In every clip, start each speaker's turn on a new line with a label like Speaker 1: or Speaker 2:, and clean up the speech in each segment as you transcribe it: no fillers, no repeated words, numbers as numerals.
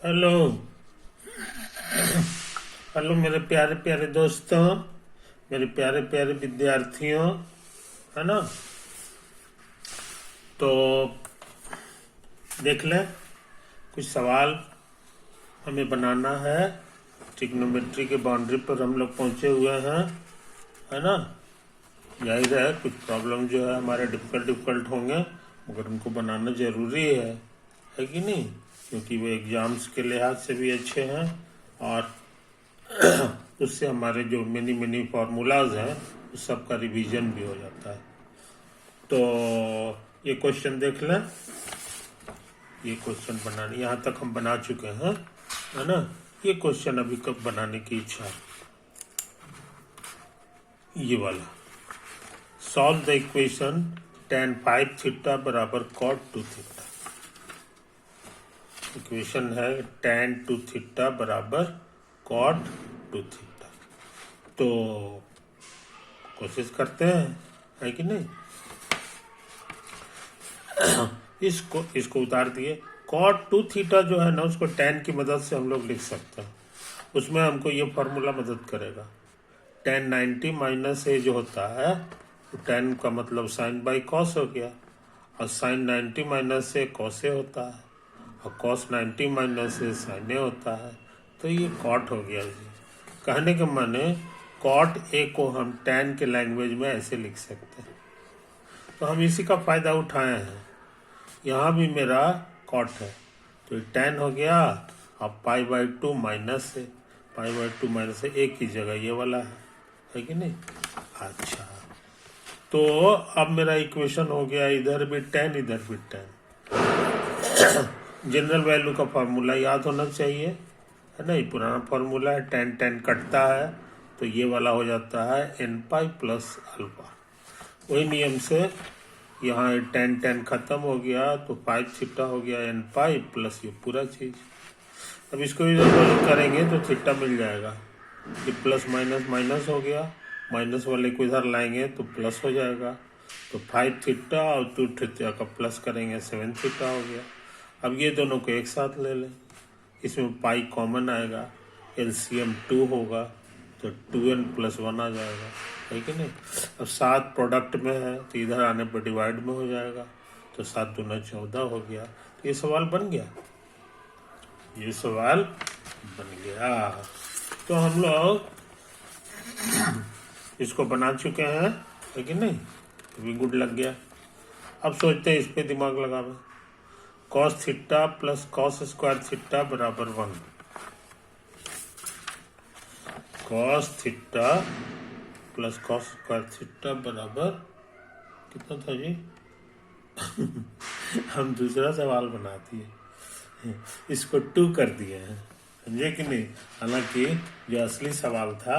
Speaker 1: Hello. Hello मेरे प्यारे प्यारे दोस्तों, मेरे प्यारे प्यारे विद्यार्थियों, है ना। तो देख लें, कुछ सवाल हमें बनाना है। ट्रिग्नोमेट्री के बाउंड्री पर हम लोग पहुंचे हुए हैं, है ना। जाहिर है कुछ प्रॉब्लम जो है हमारे डिफिकल्ट होंगे, मगर उनको बनाना जरूरी है कि नहीं, क्योंकि वो एग्जाम्स के लिहाज से भी अच्छे हैं और उससे हमारे जो मिनी मिनी फार्मूलाज हैं उस सब का रिवीजन भी हो जाता है। तो ये क्वेश्चन देख लें। ये क्वेश्चन बनाने यहाँ तक हम बना चुके हैं, है ना। ये क्वेश्चन अभी कब बनाने की इच्छा है, ये वाला। Solve the equation tan 5 theta बराबर cot 2 थीटा। इक्वेशन है tan 2 थीटा बराबर cot 2 थीटा। तो कोशिश करते हैं, है कि नहीं। इसको उतार दिए। cot 2 थीटा जो है ना, उसको tan की मदद से हम लोग लिख सकते हैं। उसमें हमको ये फॉर्मूला मदद करेगा। tan 90 माइनस ए जो होता है, तो tan का मतलब साइन बाई कॉस हो गया, और sign 90 minus A cos A होता है, और कॉस 90 माइनस ए साइन ए होता है। तो ये कॉट हो गया जी। कहने के माने कॉट ए को हम tan के लैंग्वेज में ऐसे लिख सकते हैं। तो हम इसी का फायदा उठाए हैं। यहाँ भी मेरा कॉट है, तो tan हो गया, अब π/2 माइनस है, π/2 माइनस है, एक ही जगह ये वाला है कि नहीं। अच्छा, तो अब मेरा इक्वेशन हो गया, इधर भी tan इधर भी tan। जनरल वैल्यू का फार्मूला याद होना चाहिए, है ना। ये पुराना फार्मूला है, tan कटता है तो ये वाला हो जाता है n प्लस अल्फा। वही नियम से यहाँ tan खत्म हो गया तो 5 थीटा हो गया n प्लस ये पूरा चीज। अब इसको इधर करेंगे तो थीटा मिल जाएगा। ये प्लस माइनस माइनस हो गया, माइनस वाले को इधर लाएंगे तो प्लस हो जाएगा। तो 5 थीटा और 2 थीटा का प्लस करेंगे 7 थीटा हो गया। अब ये दोनों को एक साथ ले लें, इसमें पाई कॉमन आएगा, एलसीएम 2 होगा, तो 2n प्लस 1 आ जाएगा, है कि नहीं। अब 7 प्रोडक्ट में है तो इधर आने पर डिवाइड में हो जाएगा, तो 7 दूना 14 हो गया। तो ये सवाल बन गया, ये सवाल बन गया। तो हम लोग इसको बना चुके हैं, है कि नहीं। भी गुड लग गया। अब सोचते हैं इस पे दिमाग लगाना। cos theta plus cos square theta बराबर 1। cos theta plus cos square theta बराबर कितना था जी। हम दूसरा सवाल बना दिए, इसको 2 कर दिए हैं, समझे कि नहीं। हालांकि जो असली सवाल था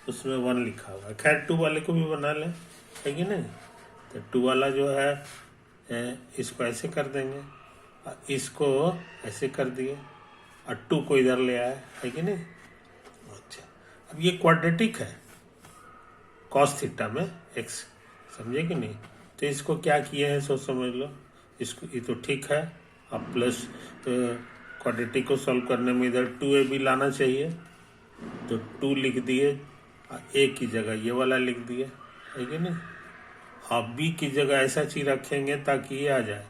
Speaker 1: उसमें 1 लिखा हुआ है। खैर 2 वाले को भी बना लें, है कि नहीं। तो 2 वाला जो है इसको ऐसे कर देंगे, इसको ऐसे कर दिए, और 2 को इधर ले आए, है कि नहीं। अच्छा, अब ये क्वाड्रेटिक है cos थीटा में x, समझे कि नहीं। तो इसको क्या किए हैं सोच समझ लो। इसको ये तो ठीक है, अब प्लस तो क्वाड्रेटिक को सॉल्व करने में इधर 2a भी लाना चाहिए, तो 2 लिख दिए, a की जगह ये वाला लिख दिए, है कि नहीं। अब b की जगह ऐसा चीज रखेंगे ताकि ये आ जाए,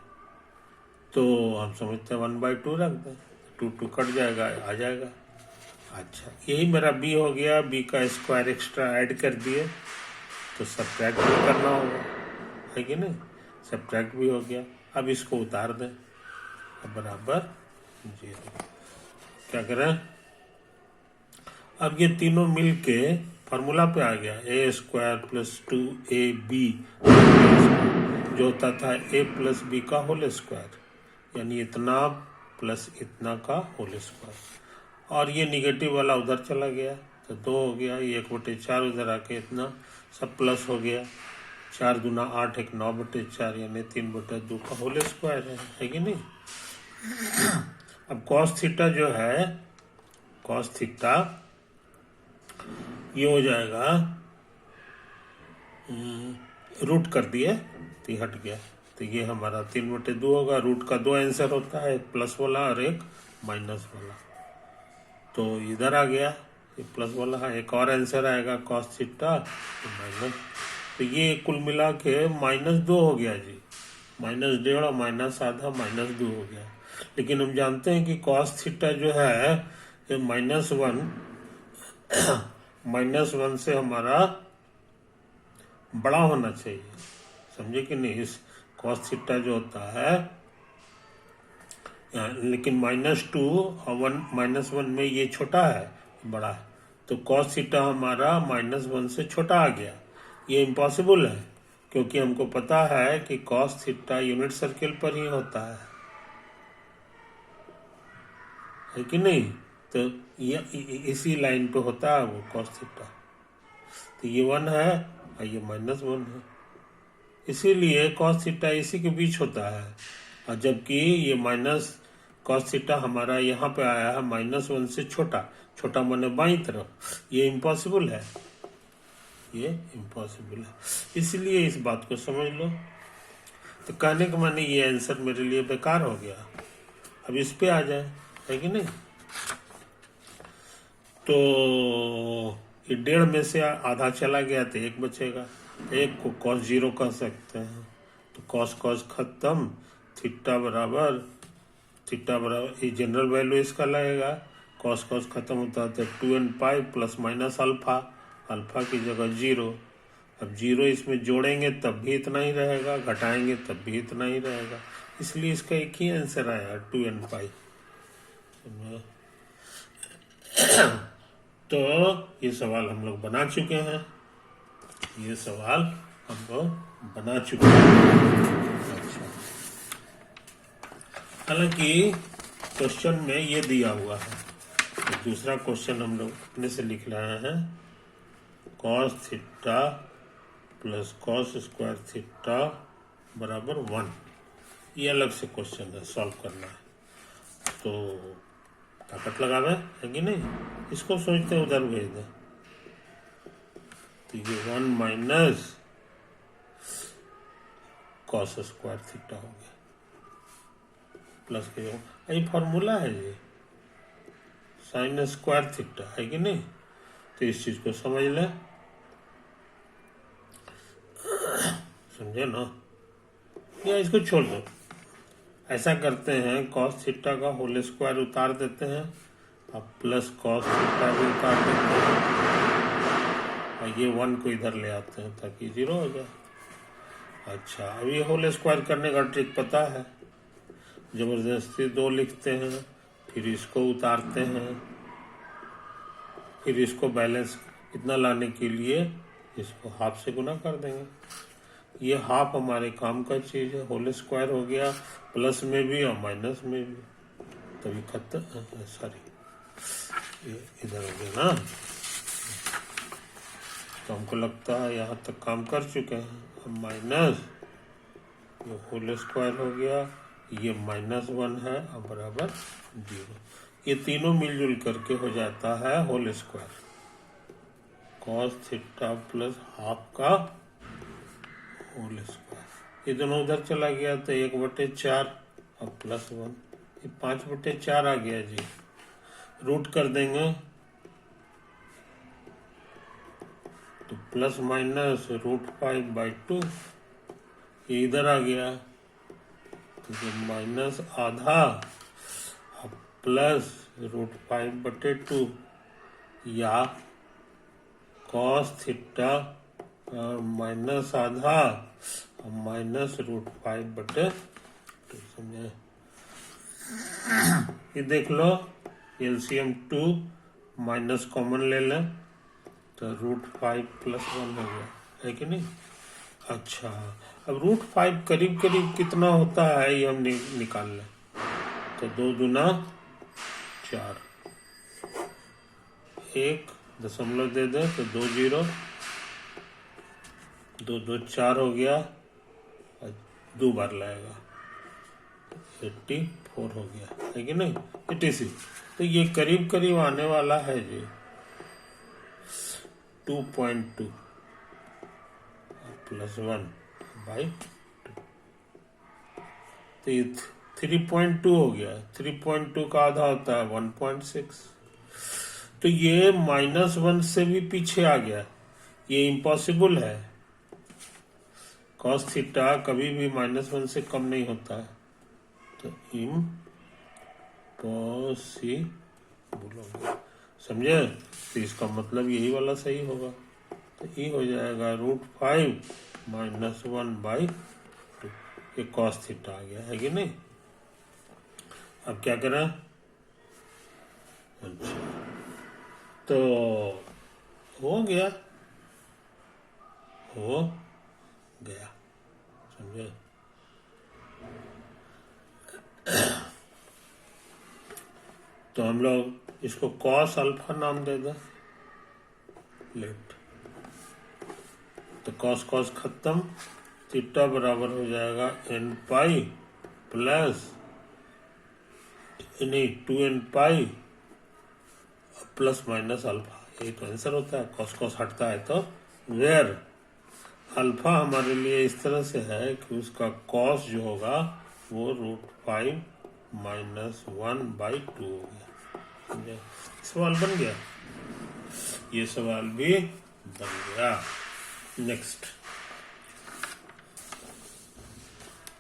Speaker 1: तो हम समझते हैं 1/2 रख दें, 2 कट जाएगा, आ जाएगा। अच्छा, यही मेरा b हो गया। b का स्क्वायर एक्स्ट्रा ऐड कर दिए, तो सब्ट्रैक्ट भी करना होगा, है कि नहीं। सब्ट्रैक्ट भी हो गया। अब इसको उतार दें, अब बराबर 0। क्या करें, अब ये तीनों मिल के फार्मूला पे आ गया, a स्क्वायर प्लस 2ab जो होता था a प्लस बी का होल स्क्वायर, यानी इतना प्लस इतना का होल स्क्वायर। और ये निगेटिव वाला उधर चला गया तो 2 हो गया, ये 1/4 उधर आके इतना सब प्लस हो गया। 4 दूना 8, 1 9/4 यानी 3/2 का होल स्क्वायर है कि नहीं। अब cos थीटा जो है, cos थीटा ये हो जाएगा, रूट कर दिए तो ये हट गया, तो ये हमारा 3/2 होगा। रूट का 2 आंसर होता है, एक प्लस वाला और एक माइनस वाला, तो इधर आ गया ये प्लस वाला है। एक और आंसर आएगा cos थीटा माइनस, तो ये कुल मिला के -2 हो गया जी, -1.5 और -आधा -2 हो गया। लेकिन हम जानते हैं कि cos थीटा जो है ये -1 से हमारा बड़ा होना चाहिए, समझे कि नहीं। इस cos थीटा जो होता है, लेकिन -2 और -1 में ये छोटा है बड़ा है, तो cos थीटा हमारा -1 से छोटा आ गया। ये इम्पॉसिबल है, क्योंकि हमको पता है कि cos थीटा यूनिट सर्किल पर ही होता है कि नहीं। तो ये इसी लाइन पे होता है वो cos थीटा, तो ये 1 है और ये -1 है, इसीलिए cos थीटा इसी के बीच होता है। और जबकि ये cos थीटा हमारा यहाँ पे आया है -1 से छोटा, छोटा माने बाईं तरफ, ये इम्पॉसिबल है, ये इम्पॉसिबल है, इसलिए इस बात को समझ लो। तो कहने का माने ये आंसर मेरे लिए बेकार हो गया। अब इस पे आ जाए, है कि नहीं। तो ये 1.5 में से आधा चला गया तो 1 बचेगा, एक को cos 0 कह सकते हैं, तो cos खत्म, थीटा बराबर ये जनरल वैल्यू इसका लगेगा, cos खत्म होता है तो 2n pi plus minus alpha, alpha की जगह 0। अब 0 इसमें जोड़ेंगे तब भी इतना ही रहेगा, घटाएंगे तब भी इतना ही रहेगा, इसलिए इसका एक ही आंसर आया 2n पाई। तो ये सवाल हम लोग बना चुके हैं, ये सवाल हम लोग बना चुके हैं। अच्छा, हालांकि क्वेश्चन में ये दिया हुआ है, तो दूसरा क्वेश्चन हम लोग अपने से लिख रहे हैं, cos theta plus cos square theta बराबर 1। ये अलग से क्वेश्चन है, सॉल्व करना है, तो ताकत लगावे है कि नहीं, इसको सोचते उधर भेज दे। तो ये 1 माइनस cos स्क्वायर थीटा हो गया, प्लस के यही फॉर्मूला है ये, साइन स्क्वायर थीटा, है कि नहीं। तो इस चीज को समझ ले, समझे ना, या इसको छोड़ दो। ऐसा करते हैं, cos थीटा का होल स्क्वायर उतार देते हैं, अब प्लस cos थीटा भी उतार देते हैं, और ये 1 को इधर ले आते हैं ताकि 0 हो जाए। अच्छा, अब ये होल स्क्वायर करने का ट्रिक पता है, जबरदस्ती 2 लिखते हैं, फिर इसको उतारते हैं, फिर इसको बैलेंस इतना लाने के लिए इसको हाफ से गुना कर देंगे। ये हाफ हमारे काम का चीज है, होल स्क्वायर हो गया, प्लस में भी और माइनस में भी, तभी खत्म। सॉरी, ये इधर हो गया ना, तो हमको लगता है यहाँ तक काम कर चुके हैं। अब माइनस ये होल स्क्वायर हो गया, ये -1 है और बराबर 0, ये तीनों मिलजुल करके हो जाता है whole square, cos theta plus half का होल स्क्वायर। ये दोनों उधर चला गया तो 1/4 और +1, ये 5/4 आ गया जी। रूट कर देंगे तो प्लस माइनस √5/2, ये इधर आ गया तो माइनस आधा प्लस √5/2, या cos थीटा माइनस आधा और माइनस √5/2, समझे। ये देख लो, एलसीएम 2 माइनस कॉमन ले लें तो √5 + 1 हो गया, है कि नहीं। अच्छा, अब √5 करीब करीब कितना होता है ये हम निकाल लें, तो 2 दूना 4, 1 दशमलव दे दे तो 2 0, 2 2 4 हो गया, और 2 बार लाएगा 84 हो गया, है कि नहीं, 86। तो ये करीब करीब आने वाला है जी 2.2 +1/2। तो 3.2 हो गया। 3.2 का आधा होता है 1.6। तो ये -1 से भी पीछे आ गया, ये इम्पॉसिबल है। cos थीटा कभी भी -1 से कम नहीं होता है, तो इम्पॉसिबल होगा, समझे? तो इसका मतलब यही वाला सही होगा। तो ये हो जाएगा √5 -1/2। ये cos थीटा आ गया, है कि नहीं? अब क्या करें? अच्छा, तो हो गया, समझे? तो हम लोग इसको cos अल्फा नाम दे दें, लेट। तो cos खत्म, थीटा बराबर हो जाएगा n pi plus 2n pi plus minus alpha. यही तो आंसर होता है। cos हटता है तो वेयर अल्फा हमारे लिए इस तरह से है कि उसका cos जो होगा वो √5 -1/2 हो गया। सवाल बन गया, ये सवाल भी बन गया। नेक्स्ट,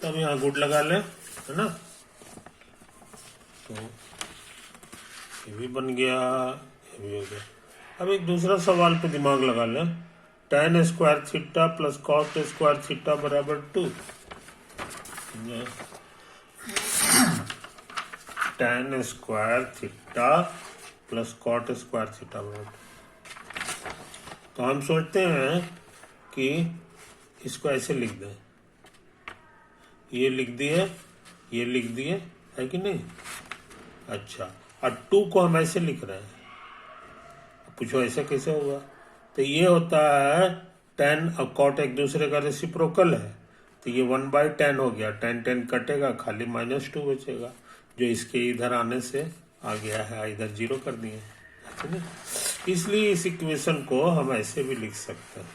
Speaker 1: तब यहाँ गुड लगा ले, है ना? तो ये भी बन गया, ये भी हो गया। अब एक दूसरा सवाल पे दिमाग लगा ले। tan square theta plus cos square theta बराबर 2। tan square theta plus cot square theta बराबर। तो हम सोचते हैं कि इसको ऐसे लिख दें, ये लिख दिए, ये लिख दिए, है कि नहीं? अच्छा, और 2 को हम ऐसे लिख रहे हैं, पूछो ऐसे कैसे होगा? तो ये होता है tan और cot एक दूसरे का रेसिप्रोकल है, तो ये 1/tan हो गया। tan कटेगा, खाली -2 बचेगा, जो इसके इधर आने से आ गया है, इधर 0 कर दिए, है ना? इसलिए इस इक्वेशन को हम ऐसे भी लिख सकते हैं।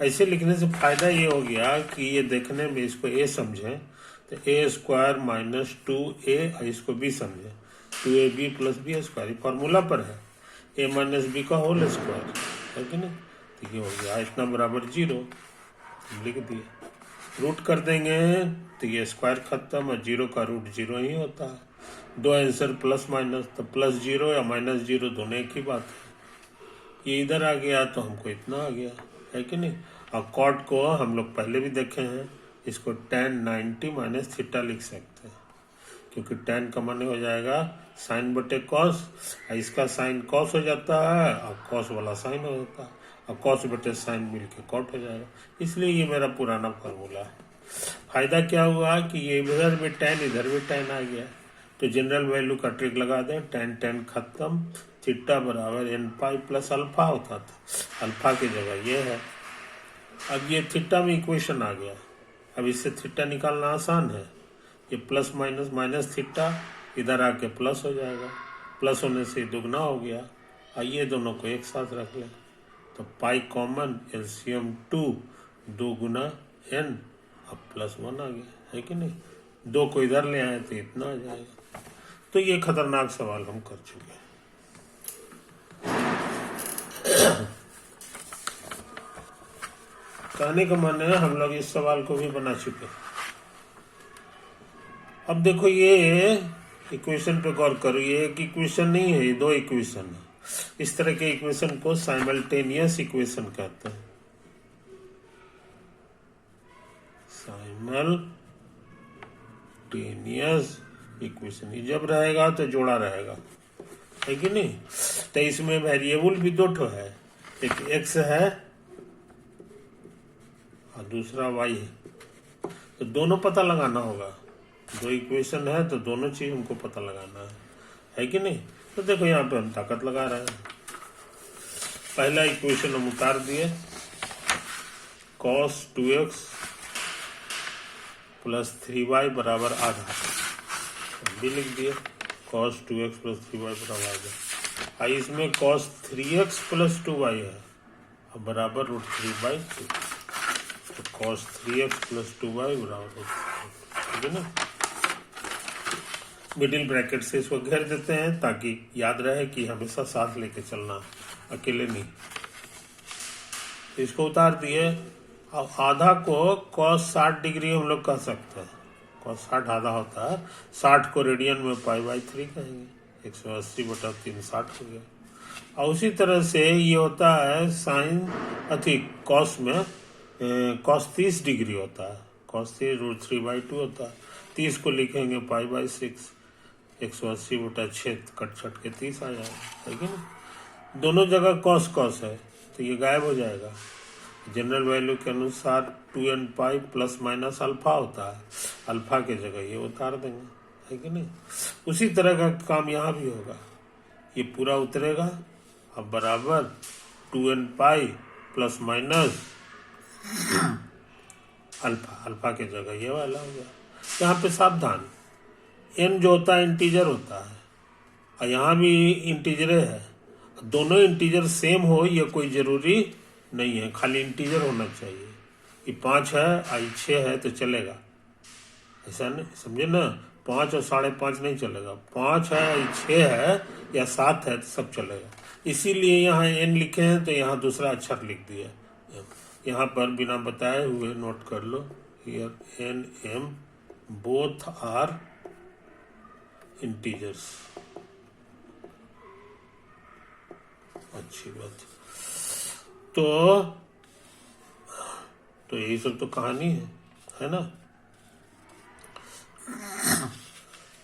Speaker 1: ऐसे लिखने से फायदा ये हो गया कि ये देखने में इसको a समझें, तो a स्क्वायर -2a, इसको b समझें, 2ab + b स्क्वायर, फॉर्मूला पर है, a - b का होल स्क्वायर, है कि नहीं? तो ये हो गया इतना बराबर 0, लिख दिए। रूट कर देंगे तो ये स्क्वायर खत्म, और 0 का रूट 0 ही होता है। दो आंसर प्लस माइनस, तो +0 या -0 दोनों एक ही बात है। ये इधर आ गया तो हमको इतना आ गया, है कि नहीं? और कॉट को हम लोग पहले भी देखे हैं, इसको tan 90 - थीटा लिख सकते हैं, क्योंकि tan का माने हो जाएगा साइन बटे कॉस, इसका साइन कॉस हो जाता है और कॉस वाला साइन हो जाता है, और कॉस बटे साइन मिलके कॉट हो जाएगा। इसलिए ये मेरा पुराना फार्मूला है। फायदा क्या हुआ कि ये इधर भी tan इधर भी tan आ गया, तो जनरल वैल्यू का ट्रिक लगा दें, tan खत्म, थीटा बराबर n पाई प्लस अल्फा होता था, अल्फा की जगह ये है। अब ये थीटा में इक्वेशन आ गया, अब इससे थीटा निकालना आसान है। ये प्लस माइनस माइनस थीटा इधर आके प्लस हो जाएगा, प्लस होने से दुगना हो गया, और ये दोनों को एक साथ रख लें, तो पाई कॉमन, एलसीएम 2, 2 गुना n, अब +1 आ गया, है कि नहीं? 2 को इधर ले आए तो इतना आ जाएगा। तो ये खतरनाक सवाल हम कर चुके हैं। कहने का मन है हम लोग इस सवाल को भी बना चुके हैं। अब देखो ये इक्वेशन पे गौर करो, ये एक इक्वेशन नहीं है, ये 2 इक्वेशन है। इस तरह के इक्वेशन को साइमल्टेनियस इक्वेशन कहते हैं। साइमल्टेनियस इक्वेशन, ये जब रहेगा तो जोड़ा रहेगा, है कि नहीं? तो इसमें वेरिएबल भी 2 ठो है, एक x है और दूसरा y है, तो दोनों पता लगाना होगा। 2 इक्वेशन है तो दोनों चीज हमको पता लगाना है कि नहीं? तो देखो यहाँ पे हम ताकत लगा रहे हैं। पहला इक्वेशन हम उतार दिए, cos 2x + 3y बराबर आधा, भी लिख दिए, cos 2x + 3y बराबर आधा। इसमें cos 3x + 2y है, अब बराबर √3/2, तो cos 3x + 2y बराबर √3, ठीक है ना? मिडिल ब्रैकेट से इसको घेर देते हैं ताकि याद रहे कि हमेशा साथ लेके चलना, अकेले नहीं। इसको उतार दिए। अब आधा को cos 60 डिग्री हम लोग कह सकते हैं, cos 60 आधा होता है, 60 को रेडियन में π/3 कहेंगे, 180/3 60 हो गया। और उसी तरह से ये होता है साइन कॉस में cos 30 डिग्री होता है, cos 30 √3/2 होता है। 30 को लिखेंगे π/6, 180/6 कट छट के 30 आ जाएगा, है कि नहीं। दोनों जगह cos है तो ये गायब हो जाएगा। जनरल वैल्यू के अनुसार 2n प्लस माइनस अल्फा होता है, अल्फा के जगह ये उतार देंगे, है कि नहीं। उसी तरह का काम यहाँ भी होगा, ये पूरा उतरेगा। अब बराबर 2n plus minus alpha, alpha के जगह ये वाला हो गया। यहाँ पे सावधान, n जो होता है इंटीजर होता है, और यहाँ भी इंटीजरे है। दोनों इंटीजर सेम हो ये कोई जरूरी नहीं है, खाली इंटीजर होना चाहिए। ये 5 है आई 6 है तो चलेगा, ऐसा नहीं, समझे ना। 5 और 5.5 नहीं चलेगा, 5 है आई 6 है या 7 है तो सब चलेगा। इसीलिए यहाँ n लिखे हैं तो यहाँ दूसरा अक्षर लिख दिया। यहाँ पर बिना बताए हुए नोट कर लो, here n m both are integers. अच्छी बात। तो यही सब तो कहानी है ना।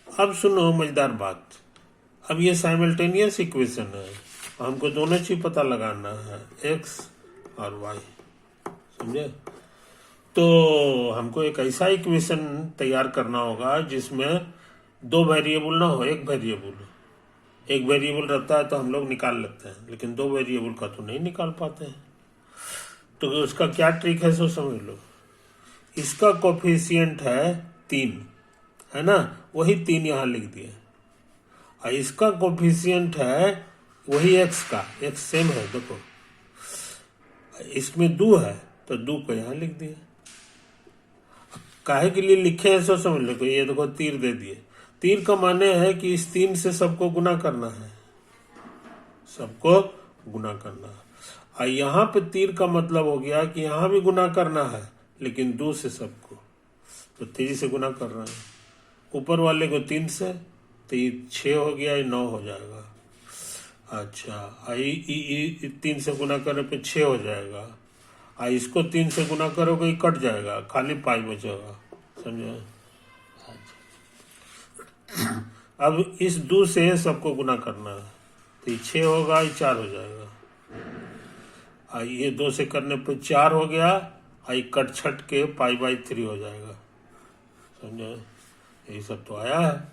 Speaker 1: अब सुनो मजेदार बात। अब ये साइमल्टेनियस इक्वेशन है, हमको दोनों चीज पता लगाना है, x और y, समझे। तो हमको एक ऐसा इक्वेशन तैयार करना होगा जिसमें 2 वेरिएबल ना हो, एक वेरिएबल रहता है तो हम लोग निकाल लेते हैं, लेकिन 2 वेरिएबल का तो नहीं निकाल पाते हैं। तो उसका क्या ट्रिक है सो समझ लो। इसका कोफिशिएंट है 3, है ना, वही 3 यहाँ लिख दिए। और इसका कोफिशिएंट है वही x का, x सेम है, देखो इसमें 2 है तो 2 को यहाँ लिख दिए। काहे के लिए लिखे हैं सो समझ लो। ये देखो तीर दे दिए, तीर का माने है कि इस 3 से सबको गुना करना है, सबको गुना करना है। और यहाँ पे तीर का मतलब हो गया कि यहाँ भी गुना करना है, लेकिन 2 से सबको, तो 3 से गुना कर रहे हैं। ऊपर वाले को 3 से, तो ये 6 हो गया, ये 9 हो जाएगा। अच्छा, 3 से गुना करने पे 6 हो जाएगा, और इसको 3 से गुना करोगे ये कट जाएगा, खाली पाई बचेगा, समझे। अब इस 2 से सबको गुना करना है, तो ये 6 होगा, ये 4 हो जाएगा। ये 2 से करने पे 4 हो गया, आई कट छट के π/3 हो जाएगा, समझे। यही सब तो आया है।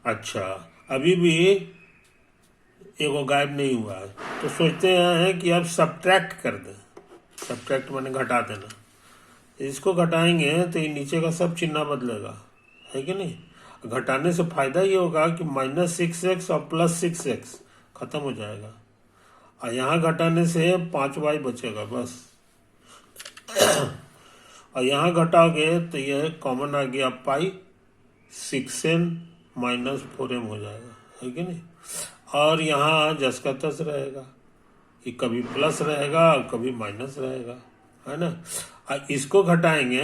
Speaker 1: अच्छा, अभी भी एगो गायब नहीं हुआ है, तो सोचते हैं कि अब सब्ट्रैक्ट कर दें। सब्ट्रैक्ट माने घटा देना। इसको घटाएंगे तो ये नीचे का सब चिन्ह बदलेगा, है कि नहीं। घटाने से फायदा ये होगा कि -6x और +6x खत्म हो जाएगा, और यहाँ घटाने से 5y बचेगा बस। और यहाँ घटाओगे तो यह कॉमन आ गया पाई, 6n - 4m हो जाएगा, है कि नहीं। और यहाँ जस का तस रहेगा, ये कभी प्लस रहेगा और कभी माइनस रहेगा, है ना। और इसको घटाएंगे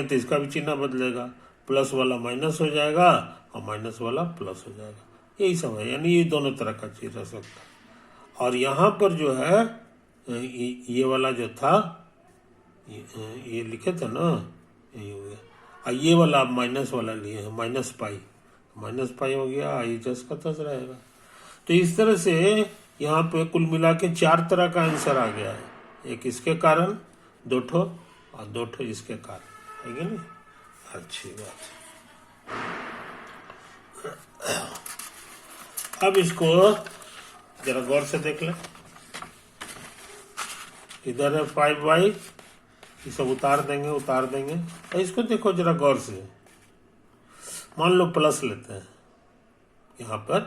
Speaker 1: तो इसका भी चिन्ह बदलेगा, प्लस वाला माइनस हो जाएगा और माइनस वाला प्लस हो जाएगा। यही सब है, यानी ये दोनों तरह का चीज रह सकता है। और यहाँ पर जो है ये वाला जो था, ये लिखे थे ना, ये हो गया। और ये वाला आप माइनस वाला लिए हैं, -पाई हो गया, आई जस का तस रहेगा। तो इस तरह से यहाँ पे कुल मिला के 4 तरह का आंसर आ गया है, एक इसके कारण 2 ठो और 2 ठो इसके कारण, है कि नहीं। अच्छी बात। अब इसको जरा गौर से देख लें। इधर है 5y, ये सब उतार देंगे और इसको देखो जरा गौर से। मान लो प्लस लेते हैं यहाँ पर,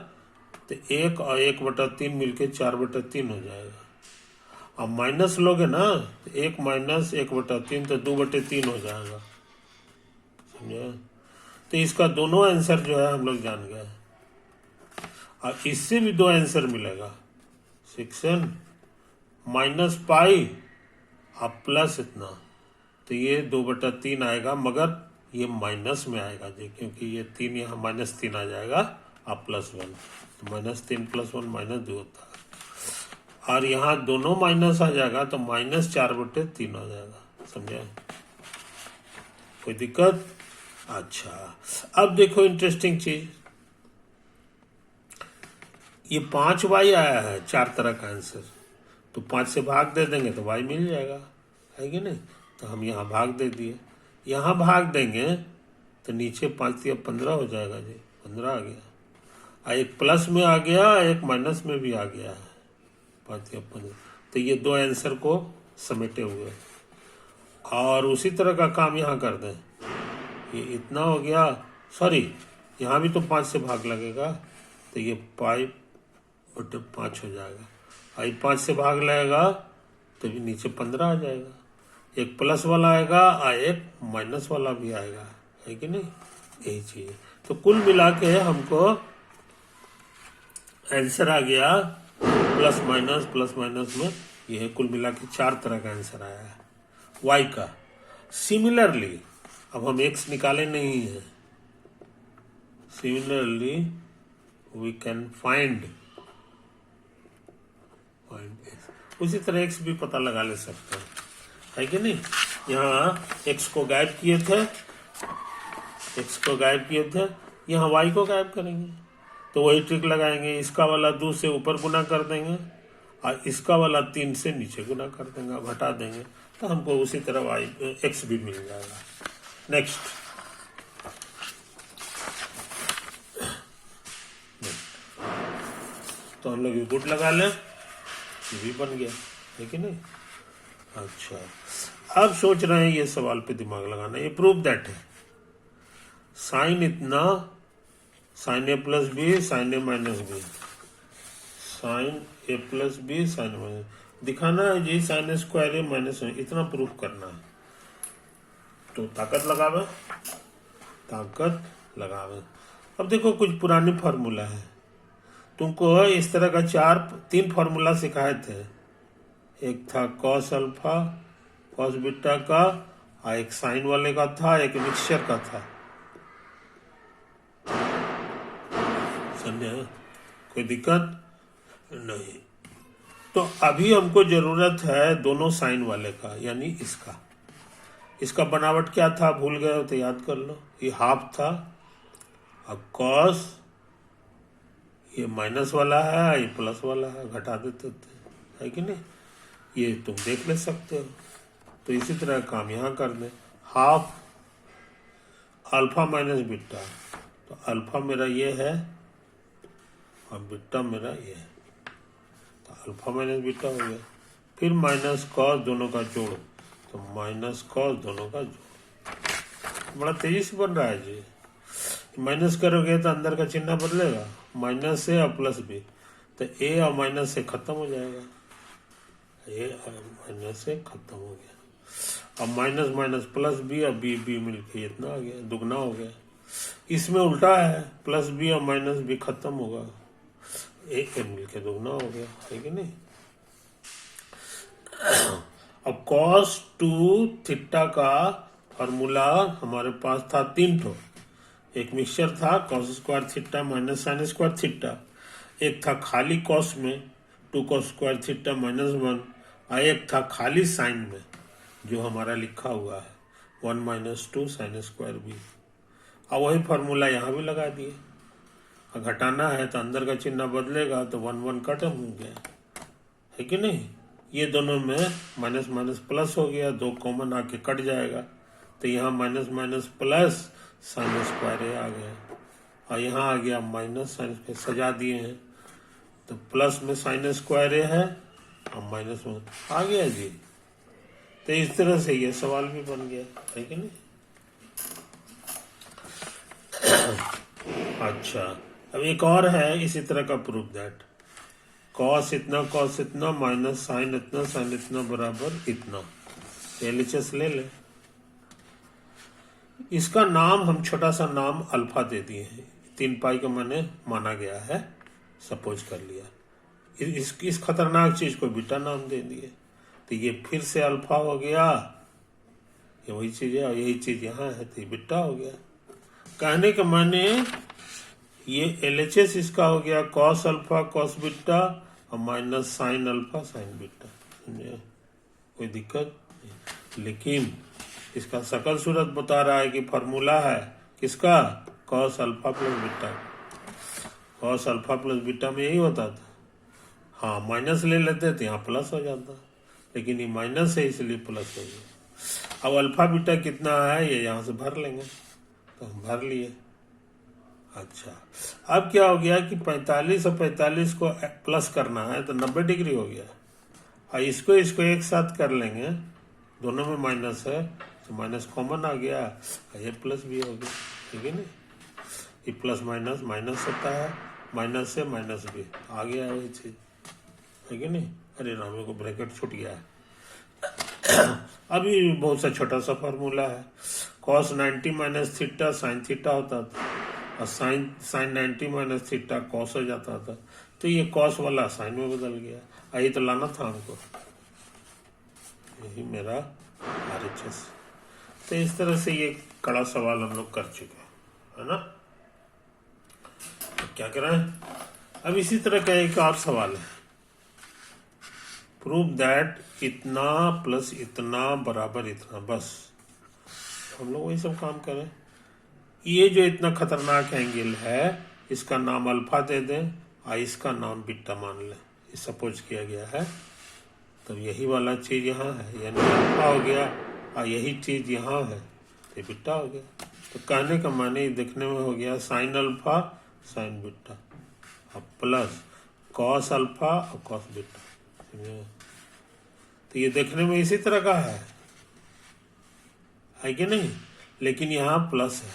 Speaker 1: तो 1 और 1/3 मिलके 4/3 हो जाएगा। अब माइनस लोगे ना तो 1 माइनस 1/3 तो 2/3 हो जाएगा, समझे। तो इसका दोनों आंसर जो है हम लोग जान गए, और इससे भी 2 आंसर मिलेगा, सेक्शन माइनस पाई अब प्लस इतना, तो ये 2/3 आएगा, मगर ये माइनस में आएगा जी, क्योंकि ये 3 यहाँ -3 आ जाएगा अब +1, तो -3 + 1 -2 होता है, और यहाँ दोनों माइनस आ जाएगा तो -4/3 हो जाएगा, समझे। कोई दिक्कत? अच्छा, अब देखो इंटरेस्टिंग चीज, ये 5y आया है 4 तरह का आंसर, तो 5 से भाग दे देंगे तो y मिल जाएगा, है कि नहीं। तो हम यहाँ भाग दे दिए, यहाँ भाग देंगे तो नीचे 5 या 15 हो जाएगा जी, 15 आ गया, एक प्लस में आ गया, एक माइनस में भी आ गया है, 5 या 15, तो ये 2 आंसर को समेटे हुए। और उसी तरह का काम यहाँ कर दें, ये इतना हो गया, सॉरी यहाँ भी तो 5 से भाग लगेगा, तो ये 5/5 हो जाएगा, आई 5 से भाग लगेगा तो भी नीचे 15 आ जाएगा, एक प्लस वाला आएगा और एक माइनस वाला भी आएगा, है कि नहीं, यही चीज। तो कुल मिला के हमको आंसर आ गया प्लस माइनस में, यह कुल मिला के 4 तरह का आंसर आया है y का। सिमिलरली अब हम x निकाले नहीं है, सिमिलरली वी कैन फाइंड उसी तरह x भी पता लगा ले सकते हैं, है कि नहीं। यहाँ x को गायब किए थे, यहाँ y को गायब करेंगे, तो वही ट्रिक लगाएंगे, इसका वाला 2 से ऊपर गुना कर देंगे और इसका वाला 3 से नीचे गुना कर देंगे, घटा देंगे, तो हमको उसी तरह x भी मिल जाएगा। नेक्स्ट, तो हम लोग गुड लगा लें, ये भी बन गया, है कि नहीं। अच्छा, अब सोच रहे हैं ये सवाल पे दिमाग लगाना, ये प्रूव दैट है, साइन इतना, sine a + b, sine a - b, sine a + b, sine a - दिखाना है जी, साइन स्क्वायर a माइनस इतना प्रूफ करना है, तो ताकत लगावे। अब देखो कुछ पुराने फार्मूला है, तुमको इस तरह का 3 फार्मूला सिखाए थे, एक था कॉस अल्फा कॉस बीटा का, और एक साइन वाले का था, एक मिक्सचर का था, समझे, कोई दिक्कत नहीं। तो अभी हमको जरूरत है दोनों साइन वाले का, यानी इसका बनावट क्या था, भूल गए हो तो याद कर लो, ये हाफ था, अब कॉस ये माइनस वाला है, ये प्लस वाला है, घटा देते थे, है कि नहीं, ये तुम देख ले सकते हो। तो इसी तरह काम यहाँ कर दे, हाफ अल्फा माइनस बीटा, तो अल्फा मेरा ये है और बीटा मेरा ये है, तो अल्फा माइनस बीटा हो गया, फिर माइनस कॉस दोनों का जोड़, तो माइनस कॉस दोनों का जोड़, बड़ा तेजी से बन रहा है जी। माइनस करोगे तो अंदर का चिन्ह बदलेगा, माइनस से और प्लस भी, तो a और माइनस से खत्म हो जाएगा, a और माइनस से खत्म हो गया, अब माइनस माइनस प्लस b और b मिलके इतना आ गया, दुगना हो गया। इसमें उल्टा है, प्लस b और माइनस b खत्म होगा, a मिलके दुगना हो गया, है कि नहीं। अब cos 2 थीटा का फॉर्मूला हमारे पास था 3 ठो, एक मिक्सचर था cos square theta minus sine square theta, एक था खाली cos में 2 cos स्क्वायर थीटा -1, और एक था खाली साइन में जो हमारा लिखा हुआ है 1 - 2 साइन स्क्वायर b, और वही फॉर्मूला यहाँ भी लगा दिए, और घटाना है तो अंदर का चिन्ह बदलेगा, तो 1 कट हो गया, है कि नहीं। ये दोनों में माइनस माइनस प्लस हो गया, 2 कॉमन आके कट जाएगा, तो यहाँ minus minus plus sign square आ गया, और यहाँ आ गया माइनस साइन स्क्वायर, सजा दिए हैं, तो प्लस में साइन स्क्वायर है और माइनस में आ गया जी। तो इस तरह से ये सवाल भी बन गया, है कि नहीं। अच्छा, अब एक और है इसी तरह का प्रूफ दैट, कॉस इतना माइनस साइन इतना बराबर इतना। LHS ले ले। इसका नाम हम छोटा सा नाम अल्फा दे दिए हैं। 3 पाई का मैंने माना गया है, सपोज कर लिया। इस खतरनाक चीज को बीटा नाम दे दिए, तो ये फिर से अल्फा हो गया। ये वही चीज है और यही चीज यहाँ है, तो ये बीटा हो गया। कहने का माने ये LHS इसका हो गया कॉस अल्फा कॉस बीटा और minus sine alpha sign beta. कोई दिक्कत नहीं। लेकिन इसका सकल सूरत बता रहा है कि फॉर्मूला है किसका, cos alpha plus beta. Cos alpha plus beta में यही होता था। हाँ, माइनस ले लेते थे, यहाँ प्लस हो जाता, लेकिन ये माइनस है इसलिए प्लस हो गया। अब अल्फा बीटा कितना है ये यहाँ से भर लेंगे, तो हम भर लिए। अच्छा, अब क्या हो गया कि 45 और 45 को प्लस करना है तो 90 डिग्री हो गया। और इसको एक साथ कर लेंगे, दोनों में माइनस है तो माइनस कॉमन आ गया, ये प्लस भी हो गया, ठीक है ना। ये प्लस माइनस माइनस होता है, माइनस से माइनस भी आ गया है, ये चीज है कि नहीं। अरे राम को ब्रैकेट छूट गया है। अभी बहुत सा छोटा सा फॉर्मूला है, cos 90 minus theta sine theta होता था, और साइन 90 माइनस थीटा कॉस हो जाता था। तो ये कॉस वाला साइन में बदल गया। ये तो लाना था हमको, यही मेरा RHS। तो इस तरह से ये कड़ा सवाल हम लोग कर चुके है ना। तो क्या करें, अब इसी तरह का एक और सवाल है, प्रूव दैट इतना प्लस इतना बराबर इतना। बस हम लोग वही सब काम करें। ये जो इतना खतरनाक एंगल है इसका नाम अल्फा दे दें और इसका नाम बीटा मान लें, ये सपोज किया गया है। तो यही वाला चीज यहाँ है, यानी अल्फा हो गया और यही चीज यहाँ है तो बीटा हो गया। तो कहने का माने देखने में हो गया साइन अल्फा साइन बीटा और प्लस कॉस अल्फा और कॉस बीटा। तो ये देखने में इसी तरह का है कि नहीं, लेकिन यहाँ प्लस है।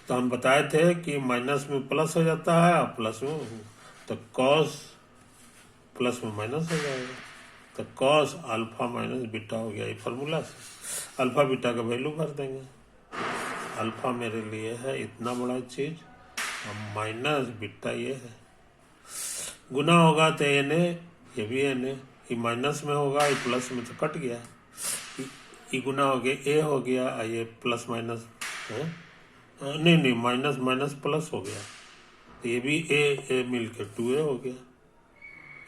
Speaker 1: तो हम बताए थे कि माइनस में प्लस हो जाता है और प्लस में, तो कॉस प्लस में माइनस हो जाएगा। तो कॉस अल्फा माइनस बीटा हो गया। ये फॉर्मूला से अल्फा बीटा का वैल्यू भर देंगे। अल्फा मेरे लिए है इतना बड़ा चीज और माइनस बीटा ये है। गुना होगा तो ये भी ये माइनस में होगा, ये प्लस में तो कट गया। ये गुना हो गया, ए हो गया, ये प्लस माइनस है, नहीं माइनस माइनस प्लस हो गया। तो ये भी ए मिलकर 2a हो गया।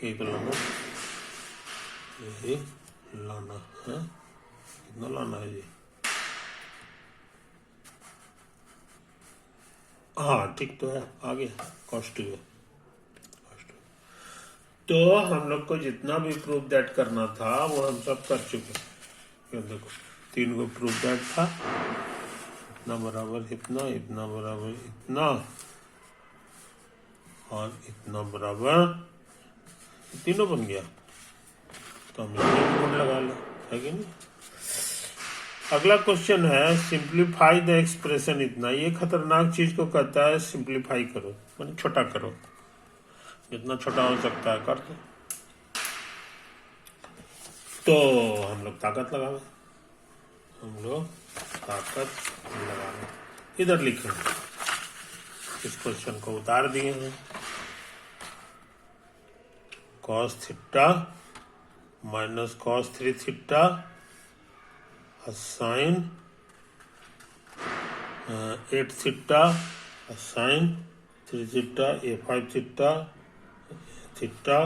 Speaker 1: एक लाना ये लाना है, कितना लाना है ये, हाँ ठीक तो है, आ गया cos 2a। तो हम लोग को जितना भी प्रूफ दैट करना था वो हम सब कर चुके। देखो 3 को प्रूफ दैट था, इतना बराबर इतना, इतना बराबर इतना और इतना बराबर, तीनों बन गया। तो हम इसमें लगा लें, है कि नहीं। अगला क्वेश्चन है सिंप्लीफाई द एक्सप्रेशन इतना। ये खतरनाक चीज को कहता है सिंप्लीफाई करो, मतलब छोटा करो, जितना छोटा हो सकता है कर दो। तो हम लोग ताकत लगावे, इधर लिखे इस क्वेश्चन को उतार दिए हैं। Cos theta minus cos 3 theta sine 8 theta sine 3 theta A5 theta theta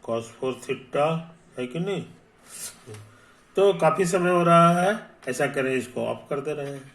Speaker 1: cos 4 theta, है कि नहीं। तो काफी समय हो रहा है, ऐसा करें इसको ऑफ कर दे रहे हैं।